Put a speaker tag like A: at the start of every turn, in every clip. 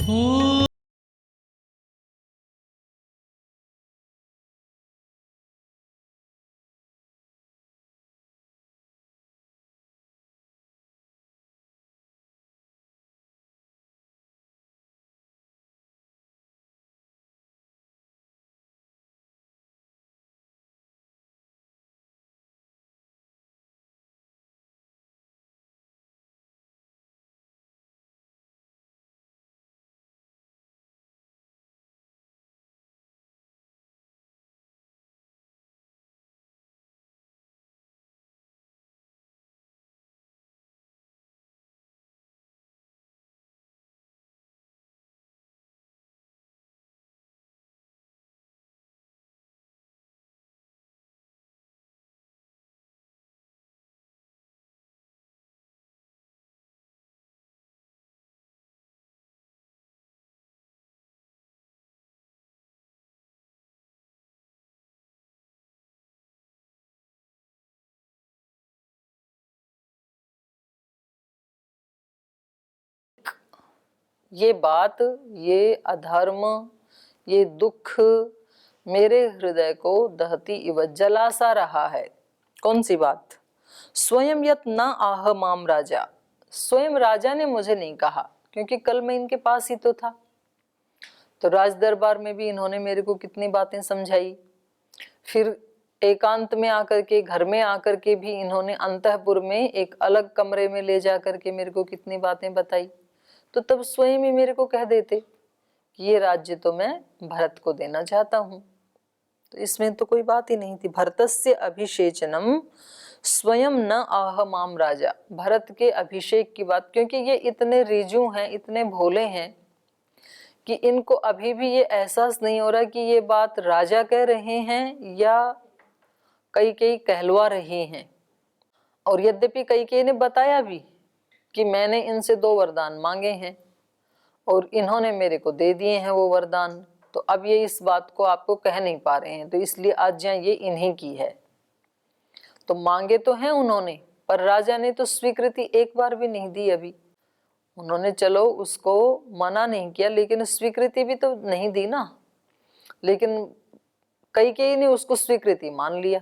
A: ये बात, ये अधर्म, ये दुख मेरे हृदय को दहती इव जला सा रहा है। कौन सी बात? स्वयं यत न आह माम राजा, स्वयं राजा ने मुझे नहीं कहा, क्योंकि कल मैं इनके पास ही तो था। तो राज दरबार में भी इन्होंने मेरे को कितनी बातें समझाई, फिर एकांत में आकर के, घर में आकर के भी इन्होंने अंतःपुर में एक अलग कमरे में ले जा करके मेरे को कितनी बातें बताई। तो तब स्वयं ही मेरे को कह देते कि ये राज्य तो मैं भरत को देना चाहता हूं। तो इसमें तो कोई बात ही नहीं थी। भरतस्य अभिषेचनम स्वयं न आह माम राजा, भरत के अभिषेक की बात, क्योंकि ये इतने ऋजु हैं, इतने भोले हैं कि इनको अभी भी ये एहसास नहीं हो रहा कि ये बात राजा कह रहे हैं या कैकेयी कहलवा रहे हैं। और यद्यपि कैकेयी ने बताया भी कि मैंने इनसे 2 वरदान मांगे हैं और इन्होंने मेरे को दे दिए हैं वो वरदान, तो अब ये इस बात को आपको कह नहीं पा रहे हैं, तो इसलिए आज्ञा ये इन्हीं की है। तो मांगे तो हैं उन्होंने, पर राजा ने तो स्वीकृति एक बार भी नहीं दी अभी। उन्होंने चलो उसको मना नहीं किया, लेकिन स्वीकृति भी तो नहीं दी ना। लेकिन कैकेयी ने उसको स्वीकृति मान लिया।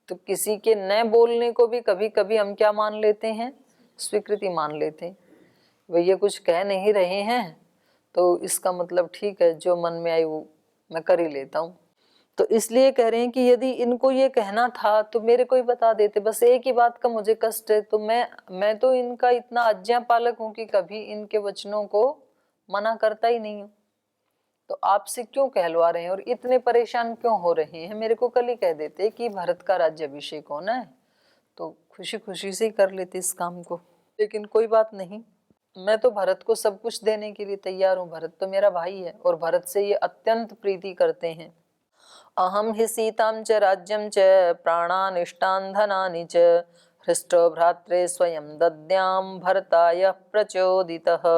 A: तो किसी के न बोलने को भी कभी कभी हम क्या मान लेते हैं? स्वीकृति मान लेते हैं। भैया कुछ कह नहीं रहे हैं तो इसका मतलब ठीक है, जो मन में आई वो मैं कर ही लेता हूँ। तो इसलिए कह रहे हैं कि यदि इनको ये कहना था तो मेरे को ही बता देते। बस एक ही बात का मुझे कष्ट है, तो मैं तो इनका इतना आज्ञा पालक हूँ कि कभी इनके वचनों को मना करता ही नहीं हूँ। तो आपसे क्यों कहलवा रहे हैं और इतने परेशान क्यों हो रहे हैं? मेरे को कल ही कह देते कि भरत का राज्याभिषेक होना है, तो खुशी खुशी से ही कर लेते इस काम को। लेकिन कोई बात नहीं, मैं तो भरत को सब कुछ देने के लिए तैयार हूँ। भरत तो मेरा भाई है और भरत से ये अत्यंत प्रीति करते हैं। अहम हि सीतां च राज्यं च प्राणानिष्टान् धनानि च हृष्टो भ्रात्रे स्वयं दद्यां भरताय प्रचोदितः।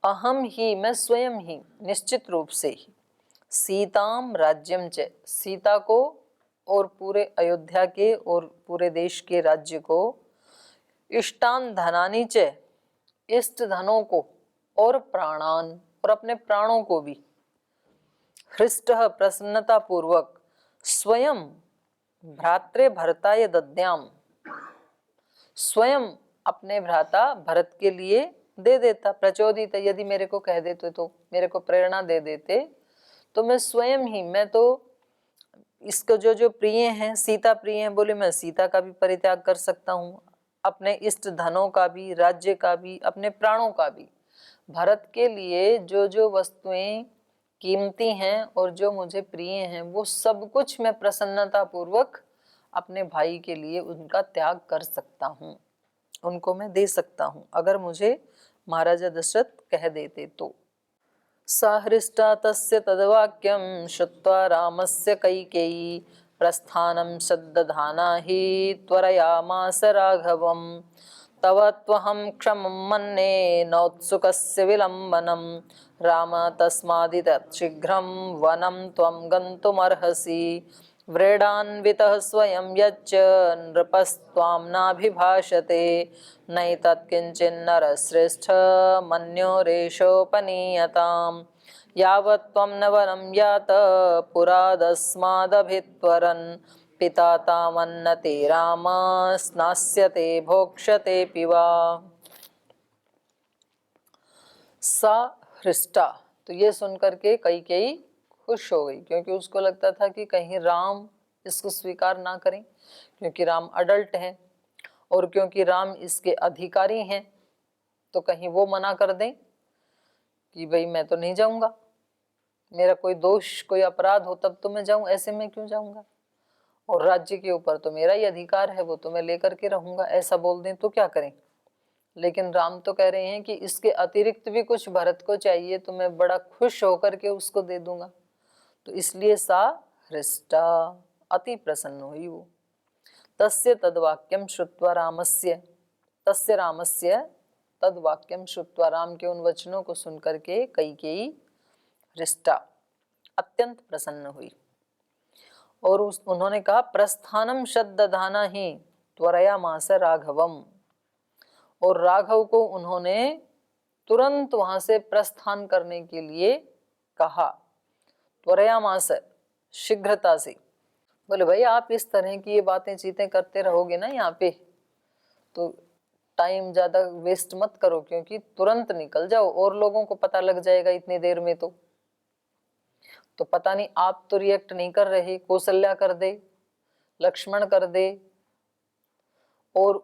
A: अहम ही, मैं स्वयं ही, निश्चित रूप से ही, सीताम राज्यम च, सीता को और पूरे अयोध्या के और पूरे देश के राज्य को, इष्टान धनानि च, इष्ट धनों को, और प्राणान, और अपने प्राणों को भी, हृष्ट प्रसन्नता पूर्वक, स्वयं भ्रात्रे भरताय दद्याम, स्वयं अपने भ्राता भरत के लिए दे देता। प्रचोदित, यदि मेरे को कह देते तो मेरे को प्रेरणा दे देते, तो मैं स्वयं ही, मैं तो इसको जो जो प्रिय हैं, सीता प्रिय हैं, बोले मैं सीता का भी परित्याग कर सकता हूँ, अपने इष्ट धनों का भी, राज्य का भी, अपने प्राणों का भी। भरत के लिए जो जो वस्तुएं कीमती हैं और जो मुझे प्रिय हैं, वो सब कुछ मैं प्रसन्नता पूर्वक अपने भाई के लिए उनका त्याग कर सकता हूँ, उनको मैं दे सकता हूँ, अगर मुझे महाराजा दशरथ कह देते तो। सा हृष्टा तस्य तद्वाक्यं श्रुत्वा रामस्य कैकेयी प्रस्थानं सद्दधाना हि त्वरयामास राघवम्। तव त्वहं क्षमं मन्ये नौत्सुकस्य विलम्बनं राम तस्मादितत् शीघ्रं वनं त्वं गन्तुमर्हसि व्रीडान्वितः स्वयं यच्च नृपस्त्वां नाभिभाषते नैतत् किञ्चिन्नरश्रेष्ठ मन्योरेषोपनीयताम् यावत् त्वं न वनं यात पुरादस्मादभित्वरन् पिता तामन्नते राम स्नास्यते भोक्ष्यते पिवा। सा हृष्टा, तो ये सुनकर के कैकेयी खुश हो गई, क्योंकि उसको लगता था कि कहीं राम इसको स्वीकार ना करें, क्योंकि राम अडल्ट हैं और क्योंकि राम इसके अधिकारी हैं, तो कहीं वो मना कर दें कि भाई मैं तो नहीं जाऊंगा, मेरा कोई दोष कोई अपराध हो तब तो मैं जाऊं, ऐसे में क्यों जाऊंगा, और राज्य के ऊपर तो मेरा ही अधिकार है, वो तो मैं लेकर के रहूंगा, ऐसा बोल दें तो क्या करें। लेकिन राम तो कह रहे हैं कि इसके अतिरिक्त भी कुछ भरत को चाहिए तो मैं बड़ा खुश होकर के उसको दे दूंगा। तो इसलिए सा हृष्टा, अति प्रसन्न हुई वो। तस्य तद्वाक्यम श्रुत्वा रामस्य, तस्य रामस्य तद्वाक्यम श्रुत्वा, राम के उन वचनों को सुनकर के कैकेयी हृष्टा, अत्यंत प्रसन्न हुई। और उन्होंने कहा प्रस्थानम शद्दधाना ही त्वरयामास राघवम, और राघव को उन्होंने तुरंत वहां से प्रस्थान करने के लिए कहा। त्वरयामास, शीघ्रता से। बोले भाई आप इस तरह की ये बातें चीतें करते रहोगे ना यहाँ पे, तो टाइम ज्यादा वेस्ट मत करो, क्योंकि तुरंत निकल जाओ और लोगों को पता लग जाएगा इतनी देर में। तो पता नहीं आप तो रिएक्ट नहीं कर रहे, कौशल्या कर दे, लक्ष्मण कर दे, और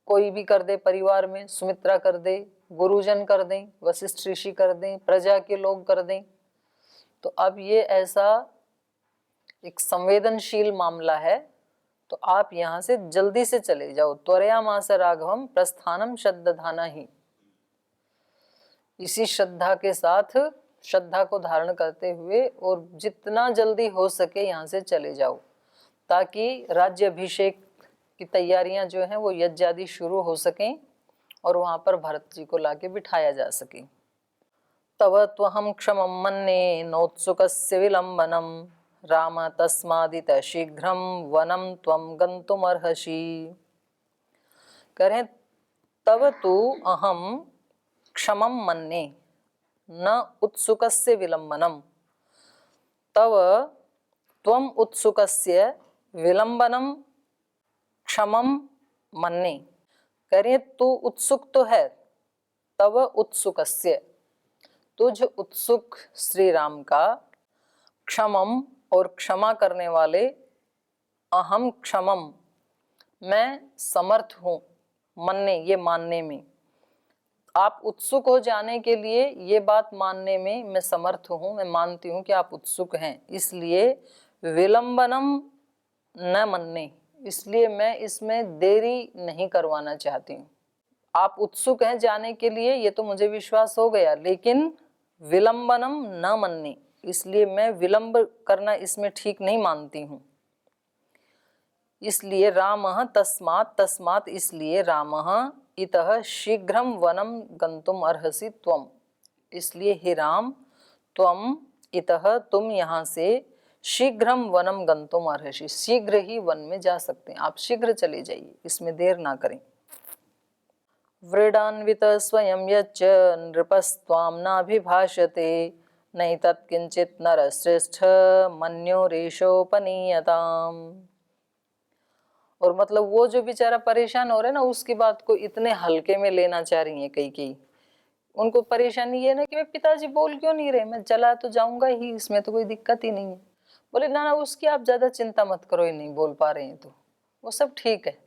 A: कोई भी कर दे परिवार में, सुमित्रा कर दे, गुरुजन कर दें, वशिष्ठ ऋषि कर दें, प्रजा के लोग कर दें। तो अब ये ऐसा एक संवेदनशील मामला है, तो आप यहाँ से जल्दी से चले जाओ। त्वरयामास राघवम प्रस्थानम श्रद्धाना ही, इसी श्रद्धा के साथ, श्रद्धा को धारण करते हुए और जितना जल्दी हो सके यहाँ से चले जाओ, ताकि राज्य अभिषेक की तैयारियां जो हैं वो यज्ञ आदि शुरू हो सकें और वहां पर भरत जी को लाके बिठाया जा सके। तव त्वहं क्षमं मन्ये नोत्सुकस्य विलंबनम राम तस्मादित शीघ्रम वनम त्वं गन्तुमर्हसि। करें तव तु अहम क्षमं मन्ये न उत्सुकस्य विलंबनम, तव त्वं उत्सुकस्य विलंबनम क्षमम मन्ये। करें तू उत्सुक तो है, तव उत्सुकस्य, तुझ उत्सुक श्री राम का, क्षमम और क्षमा करने वाले, अहम क्षमम मैं समर्थ हूँ, मन्ने ये मानने में, आप उत्सुक हो जाने के लिए ये बात मानने में मैं समर्थ हूँ, मैं मानती हूँ कि आप उत्सुक हैं, इसलिए विलंबनम न मन्ने, इसलिए मैं इसमें देरी नहीं करवाना चाहती हूँ। आप उत्सुक हैं जाने के लिए, ये तो मुझे विश्वास हो गया, लेकिन विलंबनम न मन्ने, इसलिए मैं विलंब करना इसमें ठीक नहीं मानती हूँ। इसलिए रामः तस्मात्, तस्मात् इसलिए रामः इतः शीघ्रम वनम गंतुम अर्हसि त्वम, इसलिए हे राम त्वम इतः तुम यहाँ से शीघ्रम वनम गंतुम अर्हसि, शीघ्र ही वन में जा सकते हैं, आप शीघ्र चले जाइए, इसमें देर ना करें। व्रीडान्वितः स्वयं यच्च नृपस्त्वां नाभिभाषते नैतत् किंचित् नरश्रेष्ठ मन्योरेषोपनीयताम्। और मतलब वो जो बेचारा परेशान हो रहे ना, उसकी बात को इतने हल्के में लेना चाह रही है कैकेयी। उनको परेशानी ये ना कि मैं पिताजी बोल क्यों नहीं रहे, मैं चला तो जाऊंगा ही, इसमें तो कोई दिक्कत ही नहीं है। बोले ना ना उसकी आप ज्यादा चिंता मत करो, ये नहीं बोल पा रहे हैं तो वो सब ठीक है।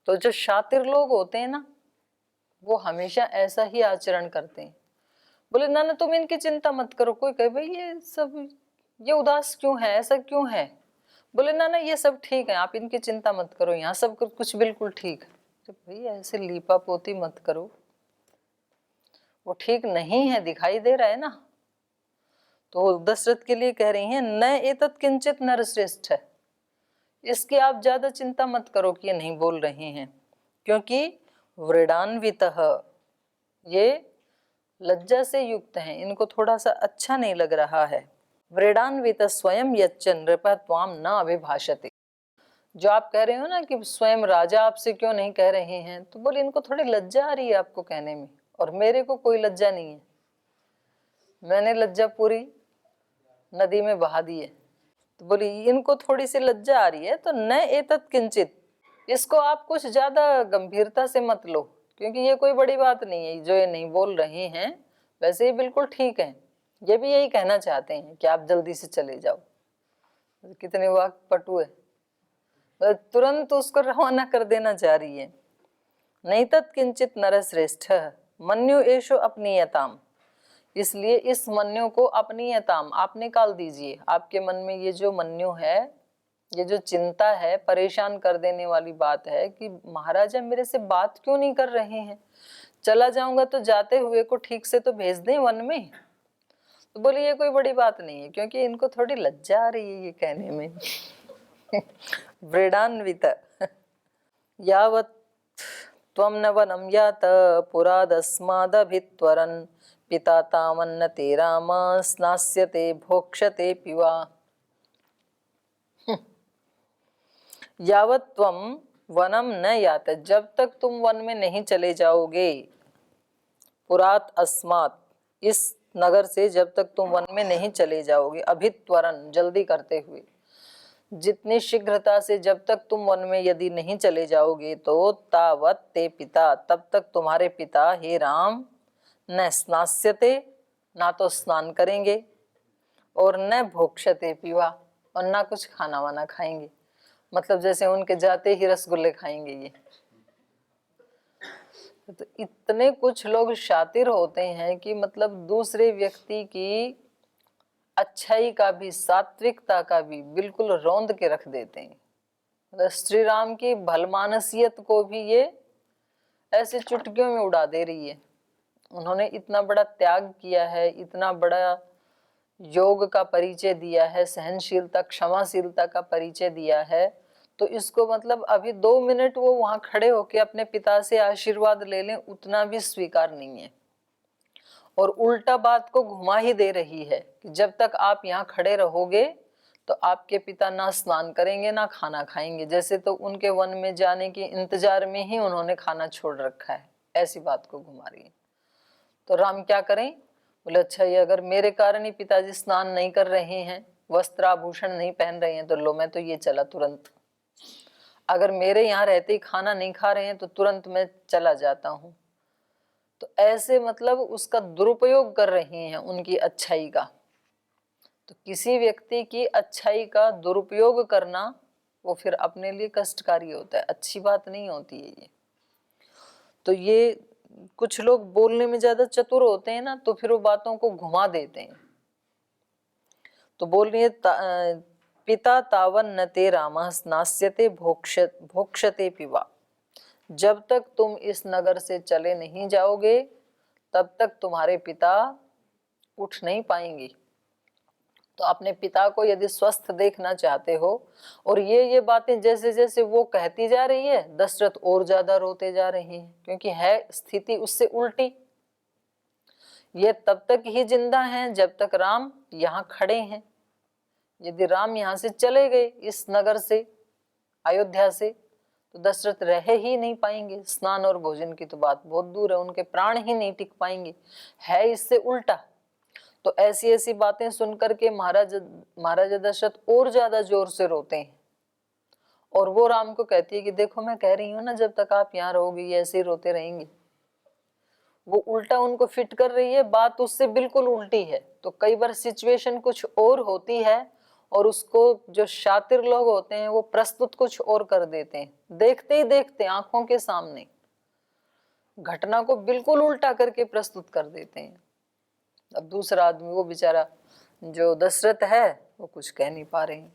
A: तो जो शातिर लोग होते हैं ना, वो हमेशा ऐसा ही आचरण करते हैं। बोले ना ना तुम इनकी चिंता मत करो। कोई कहे भाई ये सब ये उदास क्यों है, ऐसा क्यों है, बोले ना ना ये सब ठीक है, आप इनकी चिंता मत करो, यहाँ सब कुछ बिल्कुल ठीक है। तो भाई ऐसे लीपा पोती मत करो, वो ठीक नहीं है, दिखाई दे रहा है ना। तो दशरथ के लिए कह रही हैं न एतत् किंचित नरश्रेष्ठ है, इसकी आप ज्यादा चिंता मत करो कि ये नहीं बोल रहे हैं, क्योंकि व्रीडान्वितः ये लज्जा से युक्त हैं, इनको थोड़ा सा अच्छा नहीं लग रहा है। व्रीडान्वित स्वयं यच्च नृप त्वाम न अभिभाषते। जो आप कह रहे हो ना कि स्वयं राजा आपसे क्यों नहीं कह रहे हैं, तो बोले इनको थोड़ी लज्जा आ रही है आपको कहने में, और मेरे को कोई लज्जा नहीं है। मैंने लज्जा पूरी नदी में बहा दी है। तो बोली इनको थोड़ी सी लज्जा आ रही है, तो न एतत् किंचित, इसको आप कुछ ज्यादा गंभीरता से मत लो, क्योंकि ये कोई बड़ी बात नहीं है जो ये नहीं बोल रहे हैं, वैसे ये बिल्कुल ठीक है। ये भी यही कहना चाहते हैं कि आप जल्दी से चले जाओ। कितने वाक पटु है, तुरंत उसको रवाना कर देना चाह रही है। नहीं तत्किंचित नरश्रेष्ठ मन्यु एषो अपनीयताम, इसलिए इस मन्यु को अपनीयताम आप निकाल दीजिए। आपके मन में ये जो मन्यु है, ये जो चिंता है, परेशान कर देने वाली बात है कि महाराजा मेरे से बात क्यों नहीं कर रहे हैं, चला जाऊंगा तो जाते हुए को ठीक से तो भेज दें वन में। तो बोले ये कोई बड़ी बात नहीं है, क्योंकि इनको थोड़ी लज्जा आ रही है ये कहने में। व्रीडान्वित यावत् त्वं न वनं यात पुरादस्मादभित्वरन् पिता तावन्न ते राम स्नास्यते भोक्ष्यते पिवा। यावत् त्वं वनम न यात, जब तक तुम वन में नहीं चले जाओगे, पुरात अस्मात्, इस नगर से जब तक तुम वन में नहीं चले जाओगे, अभित्वरन जल्दी करते हुए, जितनी शीघ्रता से जब तक तुम वन में यदि नहीं चले जाओगे, तो तावत ते पिता, तब तक तुम्हारे पिता हे राम न स्नास्यते, ना तो स्नान करेंगे, और न भोक्ष्यते पीवा, और ना कुछ खाना वाना खाएंगे। मतलब जैसे उनके जाते ही रसगुल्ले खाएंगे ये। तो इतने कुछ लोग शातिर होते हैं कि मतलब दूसरे व्यक्ति की अच्छाई का भी, सात्विकता का भी बिल्कुल रौंद के रख देते हैं। मतलब श्री राम की भलमानसियत को भी ये ऐसे चुटकियों में उड़ा दे रही है। उन्होंने इतना बड़ा त्याग किया है, इतना बड़ा योग का परिचय दिया है, सहनशीलता क्षमाशीलता का परिचय दिया है, तो इसको मतलब अभी 2 मिनट वो वहां खड़े होके अपने पिता से आशीर्वाद ले लें, उतना भी स्वीकार नहीं है। और उल्टा बात को घुमा ही दे रही है कि जब तक आप यहाँ खड़े रहोगे तो आपके पिता ना स्नान करेंगे ना खाना खाएंगे, जैसे तो उनके वन में जाने के इंतजार में ही उन्होंने खाना छोड़ रखा है, ऐसी बात को घुमा रही है। तो राम क्या करें, बोले अच्छा ये अगर मेरे कारण ही पिताजी स्नान नहीं कर रहे हैं, वस्त्र आभूषण नहीं पहन रहे हैं, तो लो मैं तो ये चला तुरंत। अगर मेरे यहाँ रहते ही खाना नहीं खा रहे हैं तो तुरंत मैं चला जाता हूँ। तो ऐसे मतलब उसका दुरुपयोग कर रहे हैं उनकी अच्छाई का। तो किसी व्यक्ति की अच्छाई का दुरुपयोग करना वो फिर अपने लिए कष्टकारी होता है, अच्छी बात नहीं होती है ये। तो ये कुछ लोग बोलने में ज्यादा चतुर होते हैं ना, तो फिर वो बातों को घुमा देते हैं। तो बोल रही है पिता तावन न ते रामः स्नास्यते भोक्ष्यते पिवा, जब तक तुम इस नगर से चले नहीं जाओगे तब तक तुम्हारे पिता उठ नहीं पाएंगे। तो अपने पिता को यदि स्वस्थ देखना चाहते हो, और ये बातें जैसे जैसे वो कहती जा रही है, दशरथ और ज्यादा रोते जा रहे हैं, क्योंकि है स्थिति उससे उल्टी। ये तब तक ही जिंदा हैं जब तक राम यहाँ खड़े हैं। यदि राम यहाँ से चले गए इस नगर से, अयोध्या से, तो दशरथ रह ही नहीं पाएंगे। स्नान और भोजन की तो बात बहुत दूर है, उनके प्राण ही नहीं टिक पाएंगे। है इससे उल्टा। तो ऐसी ऐसी बातें सुनकर के महाराजा दशरथ और ज्यादा जोर से रोते हैं, और वो राम को कहती है कि देखो मैं कह रही हूँ ना, जब तक आप यहाँ रहोगे ये ऐसे ही रोते रहेंगे। वो उल्टा उनको फिट कर रही है, बात उससे बिल्कुल उल्टी है। तो कई बार सिचुएशन कुछ और होती है और उसको जो शातिर लोग होते हैं वो प्रस्तुत कुछ और कर देते हैं, देखते ही देखते आंखों के सामने घटना को बिल्कुल उल्टा करके प्रस्तुत कर देते हैं। अब दूसरा आदमी, वो बेचारा जो दशरथ है, वो कुछ कह नहीं पा रहे हैं।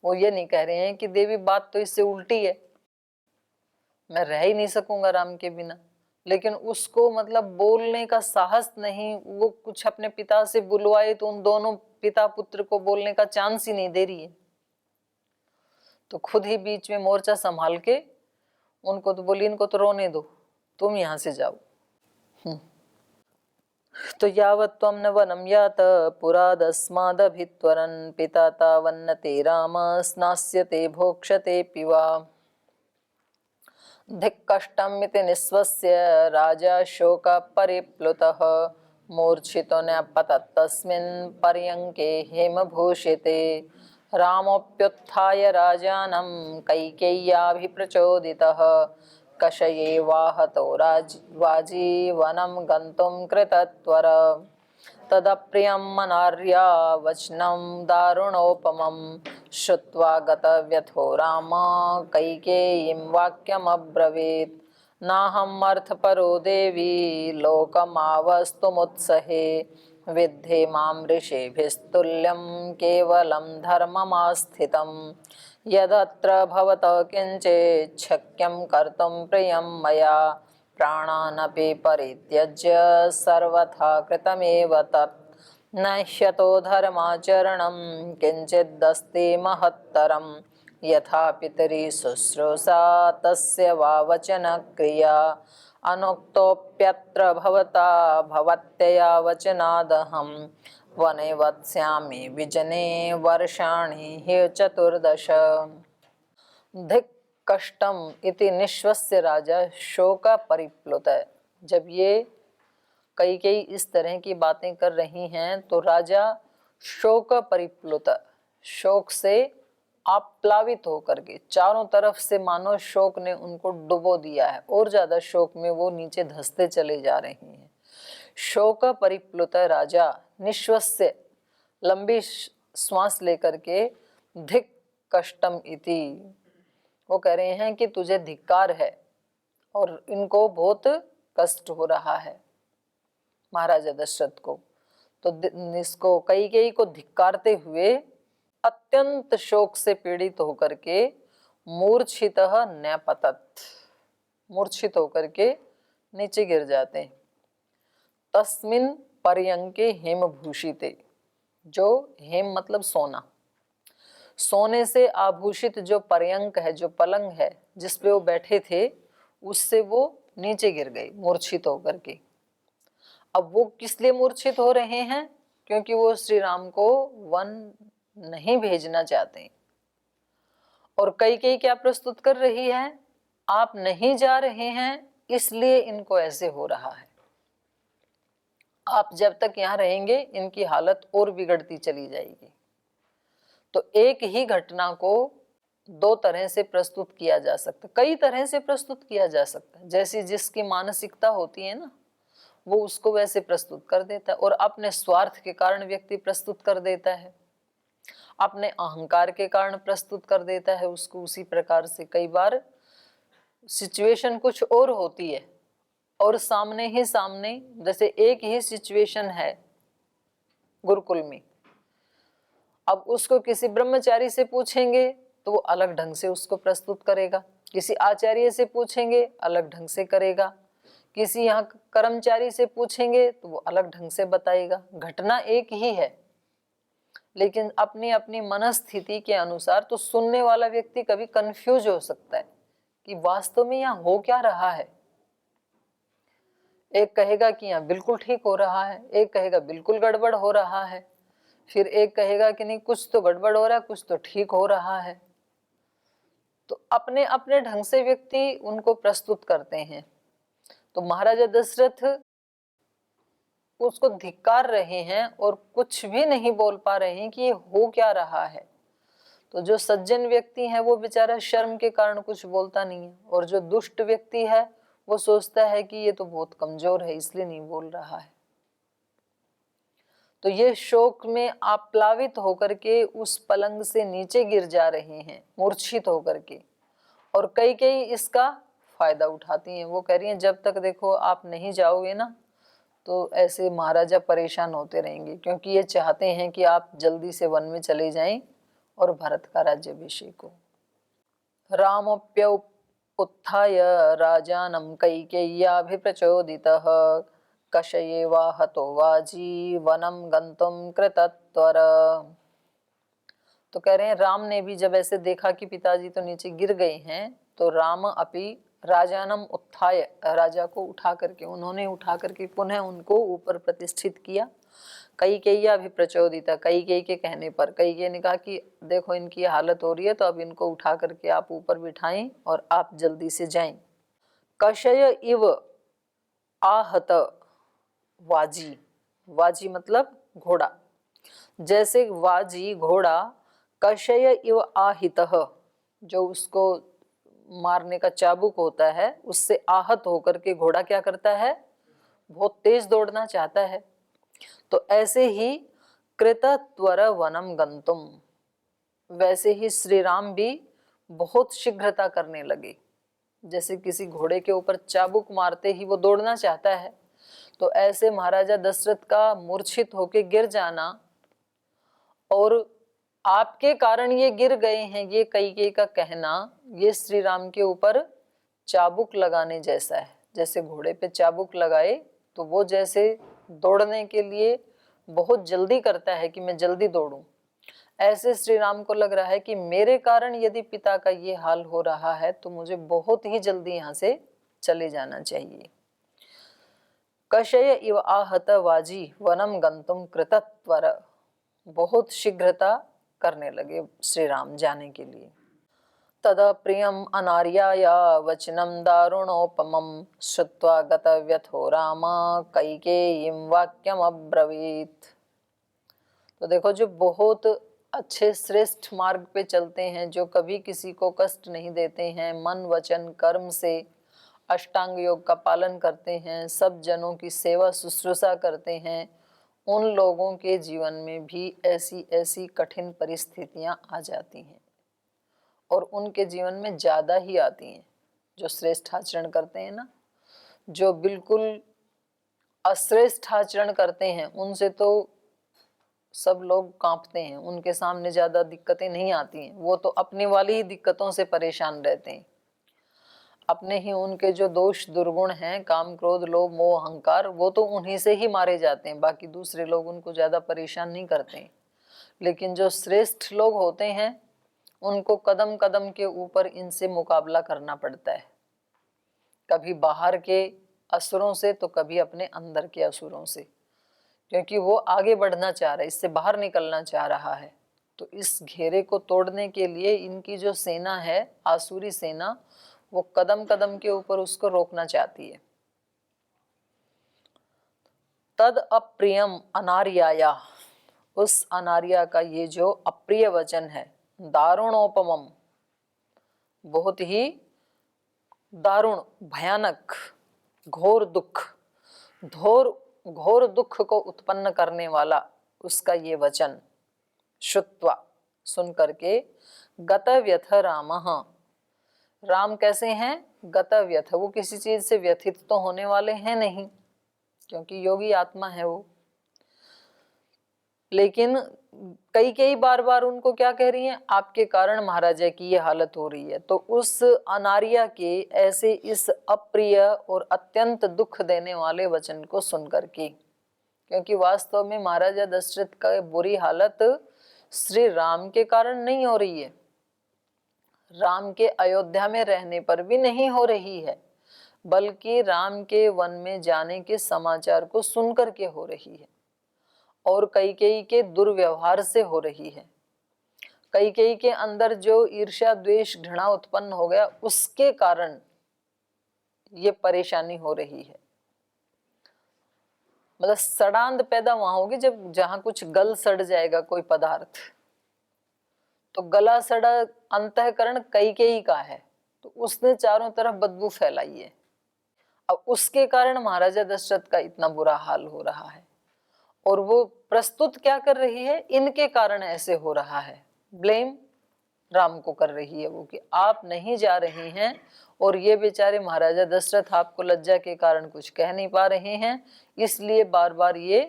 A: वो ये नहीं कह रहे हैं कि देवी बात तो इससे उल्टी है, मैं रह ही नहीं सकूंगा राम के बिना, लेकिन उसको मतलब बोलने का साहस नहीं। वो कुछ अपने पिता से बुलवाए तो उन दोनों पिता पुत्र को बोलने का चांस ही नहीं दे रही है। तो खुद ही बीच में मोर्चा संभाल के उनको तो बोली इनको तो रोने दो, तुम यहां से जाओ। तो यावत् त्वं न वनं यात पुरादस्मादभित्वरन् पिता तावन्न ते राम स्नास्यते भोक्ष्यते पिवा। धिक्कष्टमिति निःश्वस्य राजा शोकपरिप्लुतः मूर्छितो न्यपतत् तस्मिन् पर्यङ्के हेमभूषिते। रामोऽप्युत्थाय राजानं कैकेय्याभिप्रचोदितः कषयेवाहतो वाजीवनं गन्तुं कृतत्वर। तदप्रियं मनार्या वचनं दारुणोपमं श्रुत्वा गतव्यथो राम कैकेयीं वाक्यमब्रवीत्। नाहम् अर्थपरो देवी लोकमावस्तुमुत्सहे विद्धे मां ऋषिभिस्तुल्यं केवलं धर्ममास्थितं। यदत्र भवतः किञ्चित् शक्यं कर्तुं प्रियं मया प्राणानपि परित्यज्य सर्वथा कृतमेव तत्। न ह्यतो धर्माचरणं किञ्चिदस्ति महत्तरं यथा पितरि शुश्रूषा तस्य वा वचनक्रिया। अनुक्तोऽप्यत्र भवता भवत्यया वचनादहं वने वत्स्यामि विजने वर्षाणि हि 14। धिक् कष्टम इति निश्वस्य राजा शोका परिप्लुत। जब ये कई इस तरह की बातें कर रही हैं तो राजा शोक परिप्लुत, शोक से आप्लावित होकर के चारों तरफ से मानो शोक ने उनको डुबो दिया है और ज्यादा शोक में वो नीचे धंसते चले जा रहे हैं। शोक परिप्लुत राजा निश्वस्य लंबी श्वास लेकर के धिक् कष्टम इति वो कह रहे हैं कि तुझे धिक्कार है और इनको बहुत कष्ट हो रहा है महाराजा दशरथ को। तो इसको कैकेयी को धिक्कारते हुए अत्यंत शोक से पीड़ित होकर के मूर्छितः न्यपतत्, मूर्छित होकर के नीचे गिर जाते हैं। तस्मिन् पर्यंके हेमभूषिते, जो हेम मतलब सोना, सोने से आभूषित जो पर्यंक है, जो पलंग है जिस पे वो बैठे थे, उससे वो नीचे गिर गए मूर्छित होकर के। अब वो किस लिए मूर्छित हो रहे हैं? क्योंकि वो श्री राम को वन नहीं भेजना चाहते। और कैकेयी क्या प्रस्तुत कर रही है? आप नहीं जा रहे हैं इसलिए इनको ऐसे हो रहा है। आप जब तक यहाँ रहेंगे इनकी हालत और बिगड़ती चली जाएगी। तो एक ही घटना को दो तरह से प्रस्तुत किया जा सकता है, कई तरह से प्रस्तुत किया जा सकता है। जैसी जिसकी मानसिकता होती है ना, वो उसको वैसे प्रस्तुत कर देता है। और अपने स्वार्थ के कारण व्यक्ति प्रस्तुत कर देता है, अपने अहंकार के कारण प्रस्तुत कर देता है उसको उसी प्रकार से। कई बार सिचुएशन कुछ और होती है और सामने ही सामने, जैसे एक ही सिचुएशन है गुरुकुल में, अब उसको किसी ब्रह्मचारी से पूछेंगे तो वो अलग ढंग से उसको प्रस्तुत करेगा, किसी आचार्य से पूछेंगे अलग ढंग से करेगा, किसी यहाँ कर्मचारी से पूछेंगे तो वो अलग ढंग से बताएगा। घटना एक ही है लेकिन अपनी अपनी मनस्थिति के अनुसार तो सुनने वाला व्यक्ति कभी कंफ्यूज हो सकता है कि वास्तव में यहाँ हो क्या रहा है। एक कहेगा कि यहाँ बिल्कुल ठीक हो रहा है, एक कहेगा बिल्कुल गड़बड़ हो रहा है, फिर एक कहेगा कि नहीं कुछ तो गड़बड़ हो रहा है, कुछ तो ठीक हो रहा है। तो अपने अपने ढंग से व्यक्ति उनको प्रस्तुत करते हैं। तो महाराजा दशरथ उसको धिक्कार रहे हैं और कुछ भी नहीं बोल पा रहे हैं कि ये हो क्या रहा है। तो जो सज्जन व्यक्ति है वो बेचारा शर्म के कारण कुछ बोलता नहीं है, और जो दुष्ट व्यक्ति है वो सोचता है कि ये तो बहुत कमजोर है इसलिए नहीं बोल रहा है। तो ये शोक में आप्लावित होकर के उस पलंग से नीचे गिर जा रहे हैं मूर्छित होकर के, और कई इसका फायदा उठाती हैं। वो कह रही हैं जब तक देखो आप नहीं जाओगे ना तो ऐसे महाराजा परेशान होते रहेंगे, क्योंकि ये चाहते हैं कि आप जल्दी से वन में चले जाएं और भरत का राज्याभिषेक हो। रामोप्य उत्थाय राजानं कैकेय्याभिप्रचोदितः कषयेवाहतो वाजीवनं गन्तुं कृतत्वर। तो कह रहे हैं राम ने भी जब ऐसे देखा कि पिताजी तो नीचे गिर गए हैं तो राम अपि राजानम उत्थाय, राजा को उठा करके, उन्होंने उठा करके पुनः उनको ऊपर प्रतिष्ठित किया। कैकेय्या भी प्रचोदिता, कैकेयी के कहने पर कैकेयी ने कहा कि देखो इनकी हालत हो रही है तो अब इनको उठा करके आप ऊपर बिठाएं और आप जल्दी से जाएं। कषय इव आहत वाजी, वाजी मतलब घोड़ा, जैसे वाजी घोड़ा कषय इव आहितः, जो उसको मारने का चाबुक होता है उससे आहत होकर के घोड़ा क्या करता है, बहुत तेज दौड़ना चाहता है। तो ऐसे ही कृतत्वर वनम गंतुम, वैसे ही श्री राम भी बहुत शीघ्रता करने लगे। जैसे किसी घोड़े के ऊपर चाबुक मारते ही वो दौड़ना चाहता है, तो ऐसे महाराजा दशरथ का मूर्छित होके गिर जाना और आपके कारण ये गिर गए हैं, ये कैकेयी का कहना, ये श्री राम के ऊपर चाबुक लगाने जैसा है। जैसे घोड़े पे चाबुक लगाए तो वो जैसे दौड़ने के लिए बहुत जल्दी करता है कि मैं जल्दी दौड़ूं, ऐसे श्री राम को लग रहा है कि मेरे कारण यदि पिता का ये हाल हो रहा है तो मुझे बहुत ही जल्दी यहाँ से चले जाना चाहिए। कषय इव आहत वाजी वनम गंतुम कृतत्वर, बहुत शीघ्रता करने लगे श्री राम जाने के लिए। तदा प्रियम अनार्याया वचनम दारुणोपमम श्रुत्वा गतव्यथो राम कैकेयीं वाक्यम अब्रवीत। तो देखो, जो बहुत अच्छे श्रेष्ठ मार्ग पे चलते हैं, जो कभी किसी को कष्ट नहीं देते हैं, मन वचन कर्म से अष्टांग योग का पालन करते हैं, सब जनों की सेवा शुश्रूषा करते हैं, उन लोगों के जीवन में भी ऐसी ऐसी कठिन परिस्थितियां आ जाती हैं और उनके जीवन में ज़्यादा ही आती हैं। जो श्रेष्ठ आचरण करते हैं ना, जो बिल्कुल अश्रेष्ठ आचरण करते हैं उनसे तो सब लोग कांपते हैं, उनके सामने ज़्यादा दिक्कतें नहीं आती हैं। वो तो अपनी वाली ही दिक्कतों से परेशान रहते हैं। अपने ही उनके जो दोष दुर्गुण हैं, काम क्रोध लोभ मोह अहंकार, वो तो उन्हीं से ही मारे जाते हैं, बाकी दूसरे लोग उनको ज़्यादा परेशान नहीं करते हैं। लेकिन जो श्रेष्ठ लोग होते हैं उनको कदम कदम के ऊपर इनसे मुकाबला करना पड़ता है, कभी बाहर के असुरों से तो कभी अपने अंदर के असुरों से, क्योंकि वो आगे बढ़ना चाह रहा है, इससे बाहर निकलना चाह रहा है। तो इस घेरे को तोड़ने के लिए इनकी जो सेना है, आसुरी सेना, वो कदम कदम के ऊपर उसको रोकना चाहती है। तद अप्रियम अनार्याया, उस अनार्या का ये जो अप्रिय वचन है, दारुणोपमम, बहुत ही दारुण भयानक घोर दुख, घोर दुख को उत्पन्न करने वाला उसका ये वचन, श्रुत्वा, सुन करके, गतव्यथ रामः, राम कैसे हैं, गतव्यथ, वो किसी चीज से व्यथित तो होने वाले हैं नहीं, क्योंकि योगी आत्मा है वो। लेकिन कई बार बार उनको क्या कह रही हैं, आपके कारण महाराजा की ये हालत हो रही है। तो उस अनार्या के ऐसे इस अप्रिय और अत्यंत दुख देने वाले वचन को सुन करके, क्योंकि वास्तव में महाराजा दशरथ का बुरी हालत श्री राम के कारण नहीं हो रही है, राम के अयोध्या में रहने पर भी नहीं हो रही है, बल्कि राम के वन में जाने के समाचार को सुन करके हो रही है और कैकेयी के दुर्व्यवहार से हो रही है। कैकेयी के अंदर जो ईर्ष्या द्वेष घृणा उत्पन्न हो गया, उसके कारण ये परेशानी हो रही है। मतलब सड़ांध पैदा वहां होगी जब, जहां कुछ गल सड़ जाएगा कोई पदार्थ, तो गला सड़ा अंतःकरण कैकेयी का है, तो उसने चारों तरफ बदबू फैलाई है। अब उसके कारण महाराजा दशरथ का इतना बुरा हाल हो रहा है और वो प्रस्तुत क्या कर रही है, इनके कारण ऐसे हो रहा है, ब्लेम राम को कर रही है वो, कि आप नहीं जा रहे हैं और ये बेचारे महाराजा दशरथ आपको लज्जा के कारण कुछ कह नहीं पा रहे हैं, इसलिए बार बार ये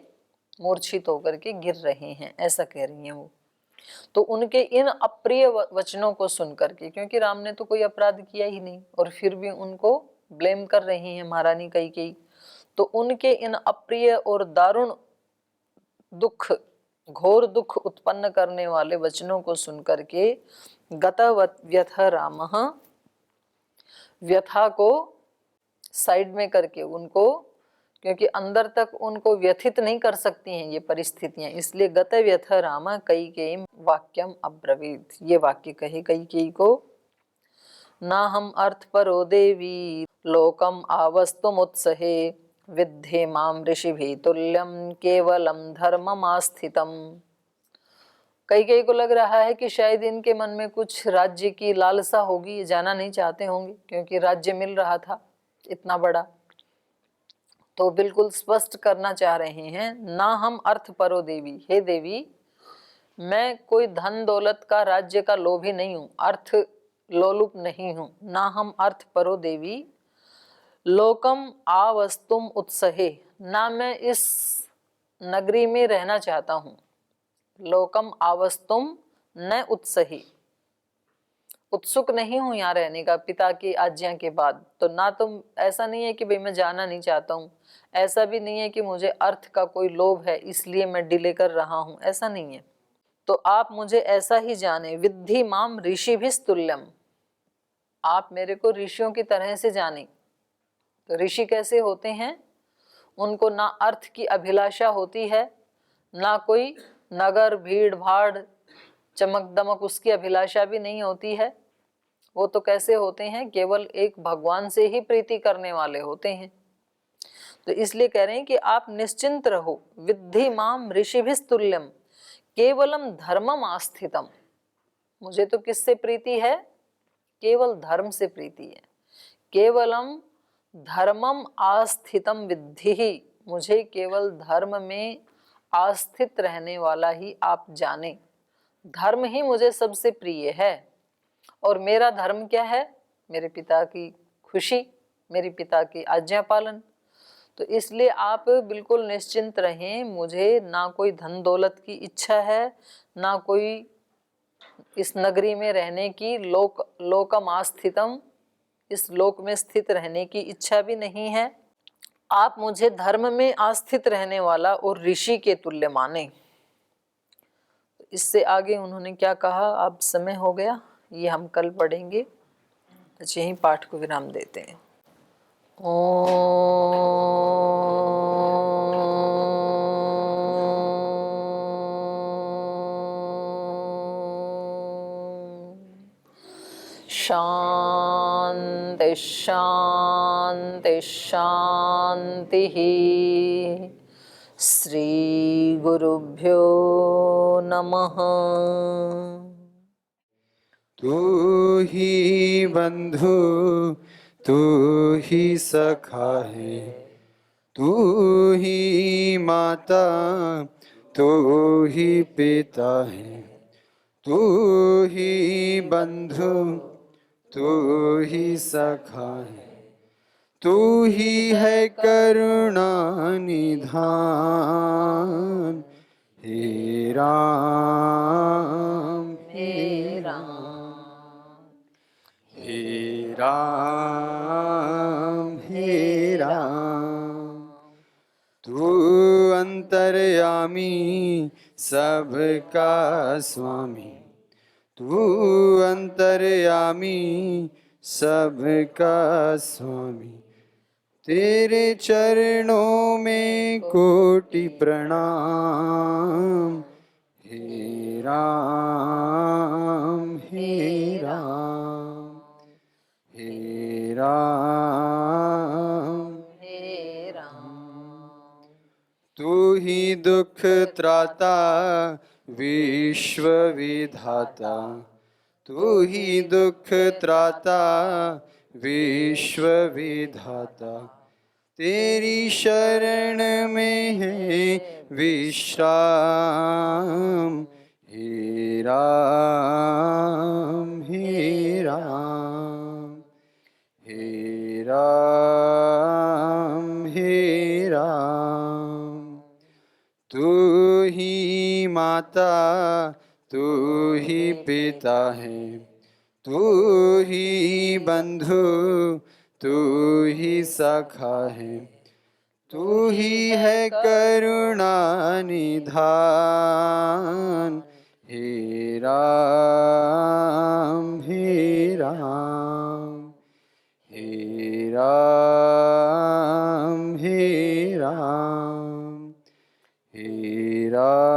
A: मूर्छित होकर के गिर रहे हैं, ऐसा कह रही हैं वो। तो उनके इन अप्रिय वचनों को सुन करके, क्योंकि राम ने तो कोई अपराध किया ही नहीं और फिर भी उनको ब्लेम कर रही हैं महारानी कैकेयी, तो उनके इन अप्रिय और दारुण दुख, घोर दुख उत्पन्न करने वाले वचनों को सुनकर के गतव्यथ रामः, व्यथा को साइड में करके उनको, क्योंकि अंदर तक उनको व्यथित नहीं कर सकती हैं ये परिस्थितियां, इसलिए गत व्यथ राम कैकेयी वाक्यम अब्रवीत, ये वाक्य कहे कैकेयी को। ना हम अर्थ परो देवी लोकम आवस्तुमुत्सहे विद्धे माम ऋषिभिः तुल्यम केवलम धर्ममास्थितम। कैकेयी को लग रहा है कि शायद इनके मन में कुछ राज्य की लालसा होगी, ये जाना नहीं चाहते होंगे, क्योंकि राज्य मिल रहा था इतना बड़ा। तो बिल्कुल स्पष्ट करना चाह रहे हैं, ना हम अर्थ परो देवी, हे देवी मैं कोई धन दौलत का राज्य का लोभी नहीं हूँ, अर्थ लोलुप नहीं हूँ। ना हम अर्थ परो देवी लोकम आवस्तुम उत्सहे, ना मैं इस नगरी में रहना चाहता हूँ। लोकम आवस्तुम न उत्सही, उत्सुक नहीं हूं यहाँ रहने का पिता की आज्ञा के बाद। तो ना तुम ऐसा नहीं है कि भाई मैं जाना नहीं चाहता हूँ, ऐसा भी नहीं है कि मुझे अर्थ का कोई लोभ है इसलिए मैं डिले कर रहा हूँ, ऐसा नहीं है। तो आप मुझे ऐसा ही जाने, विद्धि माम ऋषिभिस्तुल्यम, आप मेरे को ऋषियों की तरह से जाने। तो ऋषि कैसे होते हैं? उनको ना अर्थ की अभिलाषा होती है, ना कोई नगर भीड़ भाड़ चमक दमक उसकी अभिलाषा भी नहीं होती है। वो तो कैसे होते हैं? केवल एक भगवान से ही प्रीति करने वाले होते हैं। तो इसलिए कह रहे हैं कि आप निश्चिंत रहो, विद्धि माम ऋषिभिस्तुल्यम केवलम धर्मम आस्थितम। मुझे तो किससे प्रीति है? केवल धर्म से प्रीति है। केवलम धर्मम आस्थितम विद्धि, मुझे केवल धर्म में आस्थित रहने वाला ही आप जाने। धर्म ही मुझे सबसे प्रिय है। और मेरा धर्म क्या है? मेरे पिता की खुशी, मेरे पिता की आज्ञा पालन। तो इसलिए आप बिल्कुल निश्चिंत रहें, मुझे ना कोई धन दौलत की इच्छा है, ना कोई इस नगरी में रहने की लोकम आस्थितम, इस लोक में स्थित रहने की इच्छा भी नहीं है। आप मुझे धर्म में आस्थित रहने वाला और ऋषि के तुल्य माने। इससे आगे उन्होंने क्या कहा, अब समय हो गया, ये हम कल पढ़ेंगे। अच्छा, यहीं पाठ को विराम देते हैं। शांति शांति शांति। श्री गुरुभ्यो नमः।
B: तू ही बंधु तू ही सखा है, तू ही माता तू ही पिता है, तू ही बंधु तू ही सखा है, तू ही है करुणा निधान। हे राम हे राम, हे राम हे राम। तू अंतर्यामी सबका स्वामी, तू अंतर्यामी सबका स्वामी। तेरे चरणों में कोटि प्रणाम। हे राम हे राम, हे राम
A: हे राम।
B: तू ही दुख त्राता विश्व विधाता, तू ही दुख त्राता विश्व विधाता। तेरी शरण में है विश्राम। हे राम हे राम, हे राम हे राम। तू ही माता तू ही पिता है, तू ही बंधु तू ही सखा है, तू ही है करुणा निधान। हे राम हे राम, राम हे राम हे राम